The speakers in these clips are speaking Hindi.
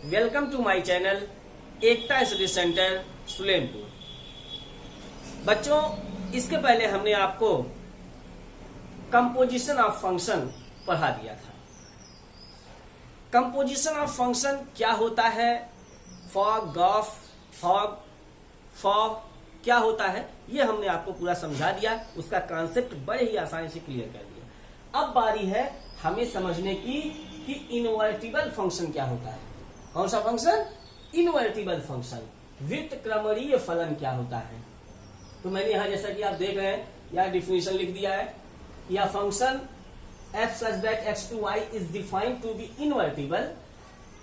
Welcome to my channel Ekta study centre Sulempur. बच्चों, इसके पहले हमने आपको कंपोजिशन ऑफ फंक्शन पढ़ा दिया था। कंपोजिशन ऑफ फंक्शन क्या होता है, फॉग, गॉफ, फॉग, फॉग क्या होता है, ये हमने आपको पूरा समझा दिया। उसका कॉन्सेप्ट बड़े ही आसानी से क्लियर कर दिया। अब बारी है हमें समझने की कि इनवर्टिबल फंक्शन क्या होता है। कौन सा फंक्शन? Invertible function. व्युत्क्रमणीय फलन क्या होता है। तो मैंने यहां जैसा कि आप देख रहे हैं यह डिफिनेशन लिख दिया है। यह function f such that x to y is defined to be invertible,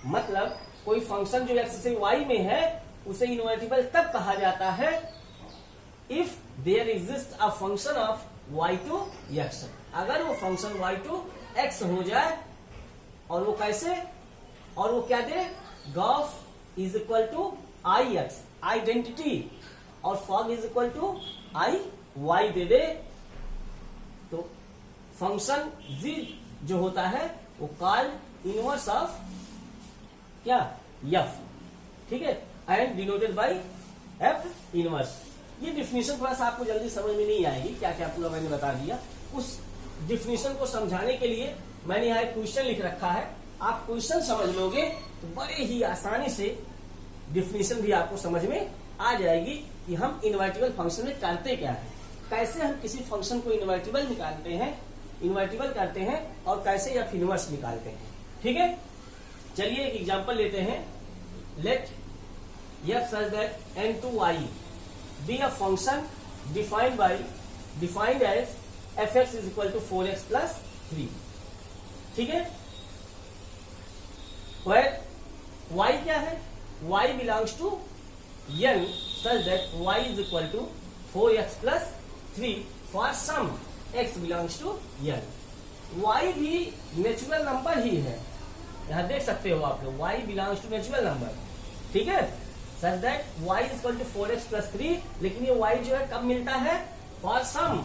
मतलब कोई फंक्शन जो x से y में है उसे इनवर्टिबल तब कहा जाता है if there exists a function of y to x, अगर वो फंक्शन y to x हो जाए। और वो कैसे? और वो क्या दे? Gof is equal to I X, identity, और fog is equal to I Y दे दे। तो फंक्शन जी जो होता है वो कॉल्ड इनवर्स ऑफ क्या? एफ, ठीक है, and denoted by F inverse. ये डिफिनेशन थोड़ा सा आपको जल्दी समझ में नहीं आएगी, क्या क्या पूरा मैंने बता दिया। उस डिफिनेशन को समझाने के लिए मैंने यहाँ एक क्वेश्चन लिख रखा है। आप क्वेश्चन समझ लोगे तो बड़े ही आसानी से डिफिनेशन भी आपको समझ में आ जाएगी कि हम इनवर्टिबल फंक्शन में करते क्या है, कैसे हम किसी फंक्शन को इनवर्टिबल निकालते हैं, इनवर्टिबल करते हैं, और कैसे एफ इनवर्स निकालते हैं। ठीक है, चलिए एक एग्जांपल लेते हैं। Let F such that n to y be a function defined as fx is equal to 4x plus 3। ठीक है, where y क्या है? y belongs to n such that y is equal to 4x plus 3 for some x belongs to n। y भी नेचुरल नंबर ही है, यहां देख सकते हो आप लोग, y belongs to natural number. ठीक है, such that y is equal to 4x plus 3, लेकिन ये y जो है कब मिलता है? for some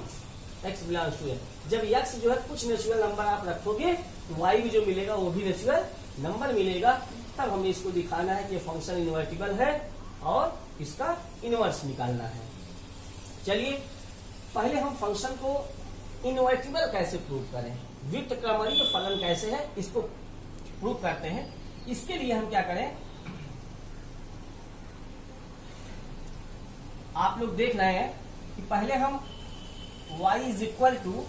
x belongs to n। जब x जो है कुछ नेचुरल नंबर आप रखोगे तो y भी जो मिलेगा वो भी नेचुरल नंबर मिलेगा। तब हमें इसको दिखाना है कि फंक्शन इनवर्टिबल है और इसका इनवर्स निकालना है। चलिए पहले हम फंक्शन को इनवर्टिबल कैसे प्रूव करें, व्युत्क्रमणीय फलन कैसे है, इसको प्रूव करते हैं। इसके लिए हम क्या करें, आप लोग देख रहे हैं कि पहले हम y is equal to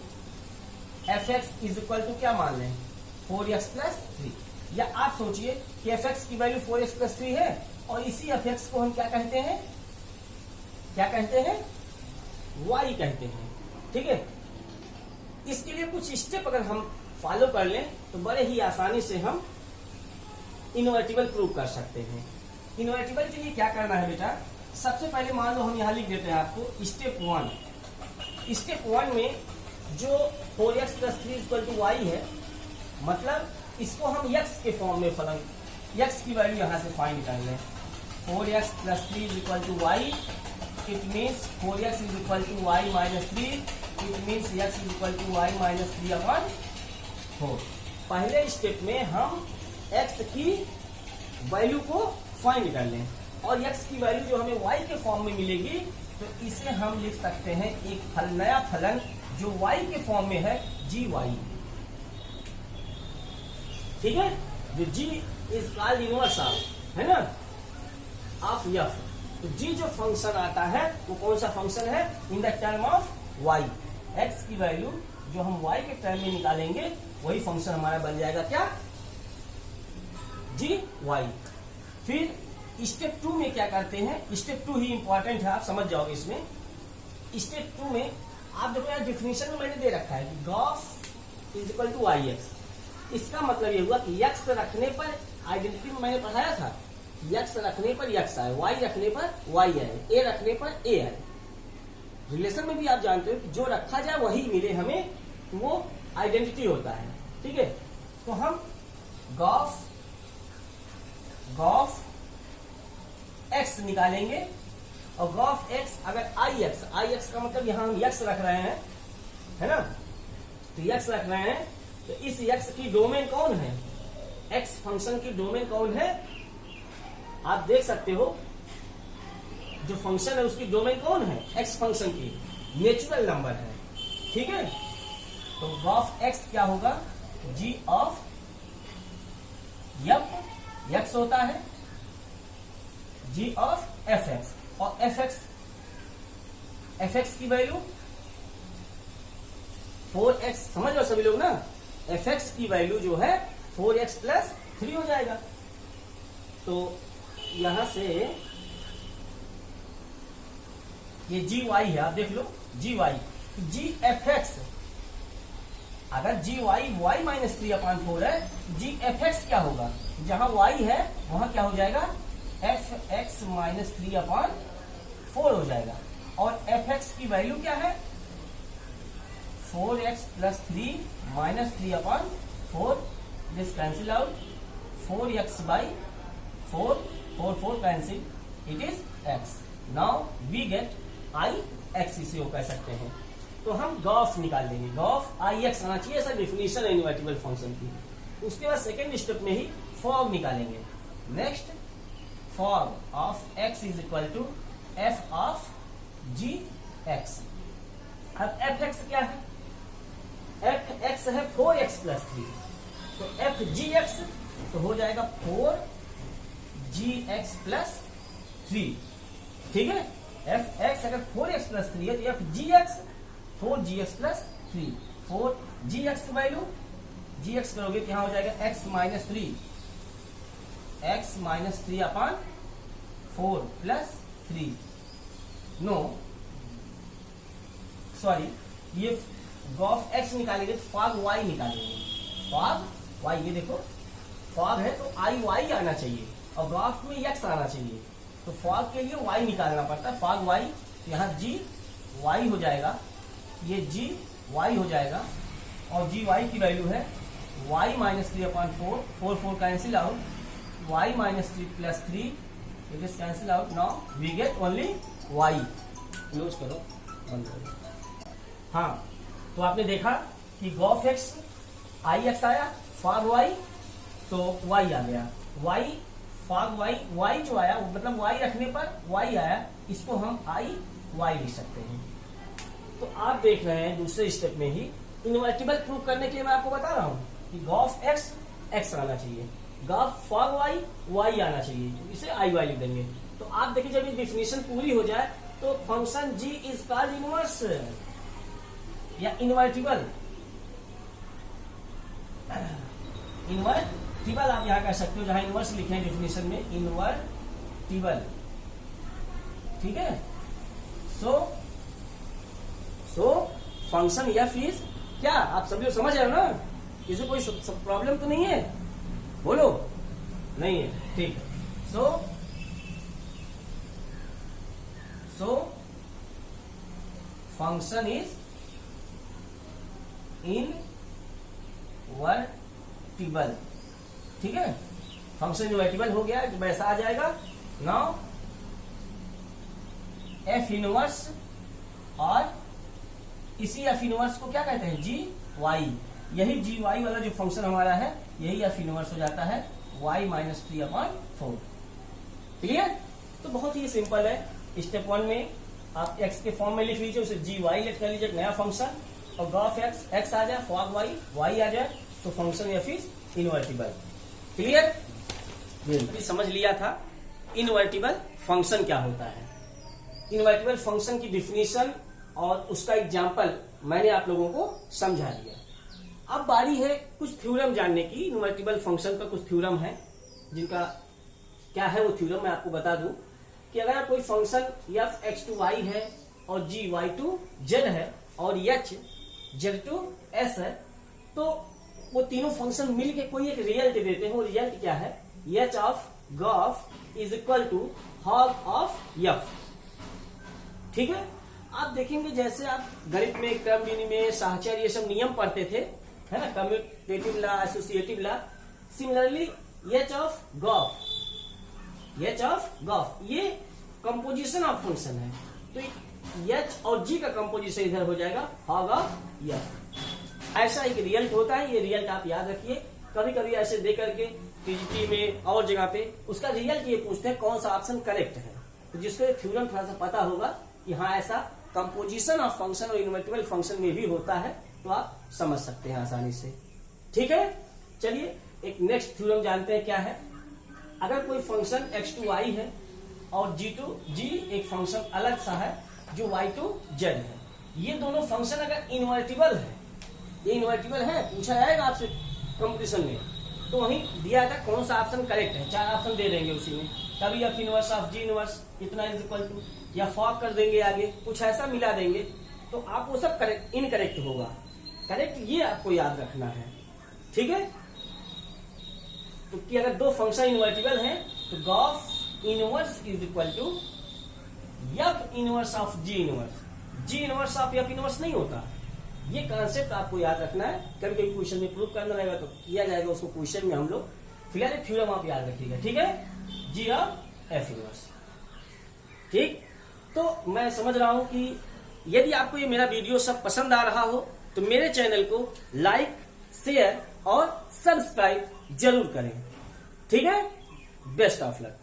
F X is equal to क्या मान लें? 4x plus 3। या आप सोचिए कि fx की वैल्यू 4x प्लस 3 है और इसी fx को हम क्या कहते हैं? क्या कहते हैं? y कहते हैं। ठीक है, इसके लिए कुछ स्टेप अगर हम फॉलो कर लें तो बड़े ही आसानी से हम इनवर्टिबल प्रूव कर सकते हैं। इनवर्टिबल के लिए क्या करना है बेटा? सबसे पहले मान लो हम यहां लिख देते हैं आपको स्टेप 1। स्टेप 1 में जो 4x plus 3 equal to y है, मतलब इसको हम x के फॉर्म में फलन, x की वैल्यू यहां से फाइंड कर लें। 4x plus 3 is equal to y, it means 4x is equal to y minus 3, it means x is equal to y minus 3 upon 4। पहले स्टेप में हम x की वैल्यू को फाइंड कर लें और x की वैल्यू जो हमें y के फॉर्म में मिलेगी तो इसे हम लिख सकते हैं एक नया फलन जो y के फॉर्म में है, gy। ठीक है, जो g is called inverse of, है ना, ऑफ f। तो g जो फंक्शन आता है वो कौन सा फंक्शन है? In the term of y। x की वैल्यू जो हम y के टर्म में निकालेंगे वही फंक्शन हमारा बन जाएगा क्या? gy। फिर स्टेप 2 में क्या करते हैं? स्टेप 2 ही इंपॉर्टेंट है, आप समझ जाओगे इसमें। स्टेप 2 में आप देखो यार डिफिनेशन में मैंने दे रखा है कि g o f is equal to I X. इसका मतलब ये हुआ कि x रखने पर, आइडेंटिटी में मैंने पढ़ाया था, x रखने पर x आए, y रखने पर y आए, a रखने पर a आए। रिलेशन में भी आप जानते हो कि जो रखा जाए वही मिले हमें, वो आइडेंटिटी होता है। ठीक है, तो हम गॉफ x निकालेंगे और गॉफ x अगर आई एक्स का मतलब यहां हम x रख रहे हैं, है ना, तो x रख रहे हैं तो इस x की डोमेन कौन है? x फंक्शन की डोमेन कौन है? आप देख सकते हो जो फंक्शन है उसकी डोमेन कौन है, एक्स फंक्शन की नेचुरल नंबर है, ठीक है। तो ऑफ एक्स क्या होगा, जी ऑफ एफ एक्स होता है, जी ऑफ एफ एक्स, और एफ एक्स की वैल्यू 4x, समझ लो सभी लोग ना, एफ एक्स की वैल्यू जो है 4x प्लस 3 हो जाएगा। तो यहां से ये जी वाई है, आप देख लो जी वाई, जी एफ एक्स, अगर जी वाई वाई माइनस 3/4 है, जी एफ एक्स क्या होगा, जहां वाई है वहां क्या हो जाएगा, एफ एक्स माइनस 3/4 हो जाएगा। और एफ एक्स की वैल्यू क्या है, 4x plus 3 minus 3/4, this cancel out, 4x by 4 cancel, it is x। Now we get I X, इसे वो कह सकते हैं। तो हम गॉफ निकाल लेंगे, गॉफ आई एक्स आना चाहिए, ऐसा डिफिनेशन है इनवर्टिबल फंक्शन की। उसके बाद सेकेंड स्टेप में ही फॉग निकालेंगे। Next, f o g of x is equal to F of G X. अब एफ एक्स क्या है, एफ एक्स है 4x प्लस 3, तो एफ जी एक्स तो हो जाएगा 4gx प्लस 3, ठीक है। एफ एक्स अगर 4x प्लस 3 है तो F G X 4gx plus 3, 4gx value gx करोगे तो यहां हो जाएगा x minus 3, x minus 3/4 plus 3, no sorry, ये गॉफ एक्स निकालेंगे तो फॉग वाई निकालेंगे, फॉग वाई, ये देखो फॉग है तो आई वाई आना चाहिए और गॉफ में एक्स आना चाहिए, तो फॉग के लिए वाई निकालना पड़ता है, फॉग वाई, यहाँ जी वाई हो जाएगा, ये जी वाई हो जाएगा, और जी वाई की वैल्यू है Y minus 3/4, 4 cancel out, Y minus 3 plus 3, it is cancel out, now we get only Y. Close करो, बंद करो। हाँ, तो आपने देखा कि गॉफ एक्स आई एक्स आया, फॉग वाई तो वाई आ गया, वाई फॉग वाई, वाई जो आया मतलब वाई रखने पर वाई आया, इसको हम आई वाई लिख सकते हैं। तो आप देख रहे हैं दूसरे स्टेप में ही इनवर्टिबल प्रूव करने के लिए मैं आपको बता रहा हूं कि गॉफ एक्स एक्स आना चाहिए, गॉफ फॉग वाई वाई आना चाहिए, इसे आई वाई लिख देंगे। तो आप देखिए जब ये डिफिनेशन पूरी हो जाए तो function G is called inverse या इनवर्टिबल, इनवर्टिबल आप यहां कह सकते हो, जहां इनवर्स लिखे हैं डिफिनेशन में, इनवर्टिबल, ठीक है। सो फंक्शन एफ इज क्या, आप सभी लोग समझ रहे हो ना, इसमें कोई प्रॉब्लम तो नहीं है, बोलो नहीं है, ठीक है। सो फंक्शन इज इनवर्टिबल, ठीक है, फंक्शन इनवर्टिबल हो गया, जब ऐसा आ जाएगा, नाउ एफ इनवर्स, और इसी एफ इनवर्स को क्या कहते हैं, जी वाई, यही जी वाई वाला जो फंक्शन हमारा है यही एफ इनवर्स हो जाता है वाई माइनस 3/4, क्लियर। तो बहुत ही सिंपल है, स्टेप 1 में आप एक्स के फॉर्म में लिख लीजिए, उसे जी वाई लिख कर लीजिए, नया फंक्शन, और गॉफ एक्स एक्स आ जाए, फॉग वाई वाई आ जाए, तो function F is invertible, clear. ये समझ लिया था इनवर्टिबल फंक्शन क्या होता है, इनवर्टिबल फंक्शन की डिफिनीशन और उसका एग्जाम्पल मैंने आप लोगों को समझा दिया। अब बारी है कुछ थ्योरम जानने की, इनवर्टिबल फंक्शन का कुछ थ्योरम है, जिनका क्या है वो थ्योरम मैं आपको बता दूं कि अगर कोई function F X to Y है और जी वाई टू जेड है और एच जेड टू एस है, तो वो तीनों फंक्शन मिलके कोई एक रिजल्ट देते हैं, वो रिजल्ट क्या है, H of g o f is equal to h o g of F, ठीक है। आप देखेंगे जैसे आप गणित में, क्रम विनिमय, साहचर्य, ये सब नियम पढ़ते थे, है ना, commutative law, associative law, similarly H of g o f, ये कंपोजिशन ऑफ फंक्शन है, तो एच और जी का कंपोजिशन इधर हो जाएगा हॉग ऑफ एफ, ऐसा एक रिजल्ट होता है, ये रिजल्ट आप याद रखिए। कभी कभी ऐसे दे करके टीजीटी में और जगह पे उसका रिजल्ट ये पूछते हैं कौन सा ऑप्शन करेक्ट है। तो जिसको थ्योरम थोड़ा सा पता होगा कि हाँ ऐसा कंपोजिशन ऑफ फंक्शन और इन्वर्टिबल फंक्शन में भी होता है, तो आप समझ सकते हैं आसानी से। ठीक है, चलिए एक नेक्स्ट थ्योरम जानते हैं क्या है। अगर कोई फंक्शन x2y है और g एक फंक्शन अलग सा है जो y2z है, ये दोनों फंक्शन अगर इन्वर्टिबल है, ये इन्वर्टिबल है, पूछा जाएगा आपसे कंपटीशन में, तो वहीं दिया था कौन सा ऑप्शन करेक्ट है। 4 ऑप्शन दे देंगे उसी में, कभी f inverse of g inverse इतना इज इक्वल टू, या फॉक कर देंगे आगे, कुछ ऐसा मिला देंगे, तो आप वो सब करेक्ट इनकरेक्ट होगा। करेक्ट ये आपको याद रखना है। ठीक है, तो कि अगर दो फंक्शन इन्वर्टिबल हैं तो g o f's inverse is equal to F inverse of G inverse. G inverse of F inverse नहीं होता। ये कॉन्सेप्ट आपको याद रखना है। कभी कभी क्वेश्चन में प्रूव करना रहेगा तो किया जाएगा उसको क्वेश्चन में हम लोग। फिलहाल थ्योरम आप याद रखिएगा, ठीक है, जी ऑफ एफ इनवर्स। ठीक, तो मैं समझ रहा हूं कि यदि आपको ये मेरा वीडियो सब पसंद आ रहा हो तो मेरे चैनल को लाइक, शेयर और सब्सक्राइब जरूर करें। ठीक है, बेस्ट ऑफ लक।